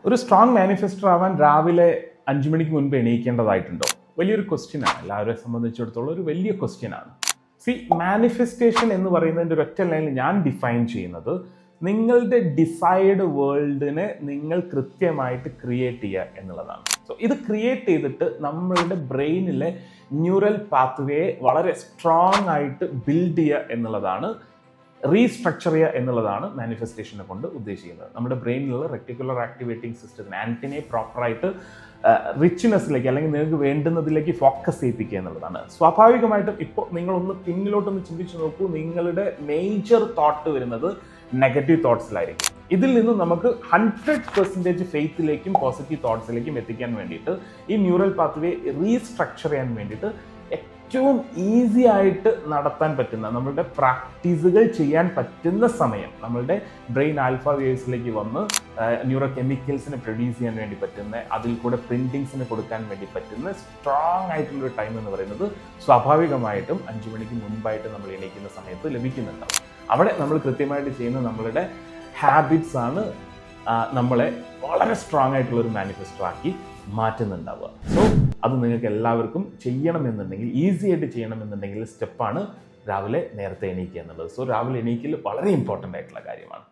ഒരു സ്ട്രോങ് മാനിഫെസ്റ്റർ ആവാൻ രാവിലെ 5 മണിക്ക് മുൻപ് എണീക്കേണ്ടതായിട്ടുണ്ടോ? വലിയൊരു ക്വസ്റ്റ്യൻ ആണ്. എല്ലാവരെ സംബന്ധിച്ചിടത്തോളം ഒരു വലിയ ക്വസ്റ്റ്യൻ ആണ്. മാനിഫെസ്റ്റേഷൻ എന്ന് പറയുന്നതിൻ്റെ ഒരു ഒറ്റ ലൈനിൽ ഞാൻ ഡിഫൈൻ ചെയ്യുന്നത് നിങ്ങളുടെ ഡിസൈഡ് വേൾഡിനെ നിങ്ങൾ കൃത്യമായിട്ട് ക്രിയേറ്റ് ചെയ്യുക എന്നുള്ളതാണ്. ഇത് ക്രിയേറ്റ് ചെയ്തിട്ട് നമ്മളുടെ ബ്രെയിനിലെ ന്യൂറൽ പാത്വേ വളരെ സ്ട്രോങ് ആയിട്ട് ബിൽഡ് ചെയ്യുക എന്നുള്ളതാണ്, റീസ്ട്രക്ചർ ചെയ്യുക എന്നുള്ളതാണ് മാനിഫെസ്റ്റേഷനെ കൊണ്ട് ഉദ്ദേശിക്കുന്നത്. നമ്മുടെ ബ്രെയിനിലുള്ള റെക്ടിക്കുലർ ആക്ടിവേറ്റിംഗ് സിസ്റ്റത്തിന് ആൻറ്റിനെ പ്രോപ്പറായിട്ട് റിച്ച്നെസ്സിലേക്ക് അല്ലെങ്കിൽ നിങ്ങൾക്ക് വേണ്ടുന്നതിലേക്ക് ഫോക്കസ് ചെയ്യിപ്പിക്കുക എന്നുള്ളതാണ്. സ്വാഭാവികമായിട്ടും ഇപ്പോൾ നിങ്ങളൊന്ന് പിന്നിലോട്ടൊന്ന് ചിന്തിച്ച് നോക്കൂ, നിങ്ങളുടെ മേജർ തോട്ട് വരുന്നത് നെഗറ്റീവ് തോട്ട്സിലായിരിക്കും. ഇതിൽ നിന്നും നമുക്ക് 100% ഫെയ്ത്തിലേക്കും പോസിറ്റീവ് തോട്ട്സിലേക്കും എത്തിക്കാൻ വേണ്ടിയിട്ട് ഈ ന്യൂറൽ പാത്വേ റീസ്ട്രക്ചർ ചെയ്യാൻ വേണ്ടിയിട്ട് ഏറ്റവും ഈസി ആയിട്ട് നടത്താൻ പറ്റുന്ന, നമ്മളുടെ പ്രാക്ടീസുകൾ ചെയ്യാൻ പറ്റുന്ന സമയം, നമ്മളുടെ ബ്രെയിൻ ആൽഫ വേവ്സിലേക്ക് വന്ന് ന്യൂറോ കെമിക്കൽസിനെ പ്രൊഡ്യൂസ് ചെയ്യാൻ വേണ്ടി പറ്റുന്ന, അതിൽ കൂടെ പ്രിൻറ്റിങ്സിന് കൊടുക്കാൻ വേണ്ടി പറ്റുന്ന സ്ട്രോങ് ആയിട്ടുള്ളൊരു ടൈം എന്ന് പറയുന്നത് സ്വാഭാവികമായിട്ടും 5 മണിക്ക് മുൻപായിട്ട് നമ്മൾ എണീക്കുന്ന സമയത്ത് ലഭിക്കുന്നുണ്ടാവും. അവിടെ നമ്മൾ കൃത്യമായിട്ട് ചെയ്യുന്ന നമ്മളുടെ ഹാബിറ്റ്സ് ആണ് നമ്മളെ വളരെ സ്ട്രോങ് ആയിട്ടുള്ളൊരു മാനിഫെസ്റ്റർ ആക്കി മാറ്റുന്നുണ്ടാവുക. അത് നിങ്ങൾക്ക് എല്ലാവർക്കും ചെയ്യണമെന്നുണ്ടെങ്കിൽ, ഈസി ആയിട്ട് ചെയ്യണമെന്നുണ്ടെങ്കിൽ സ്റ്റെപ്പാണ് രാവിലെ നേരത്തെ എണീക്കുക എന്നുള്ളത്. രാവിലെ എണീക്കൽ വളരെ ഇമ്പോർട്ടൻ്റ് ആയിട്ടുള്ള കാര്യമാണ്.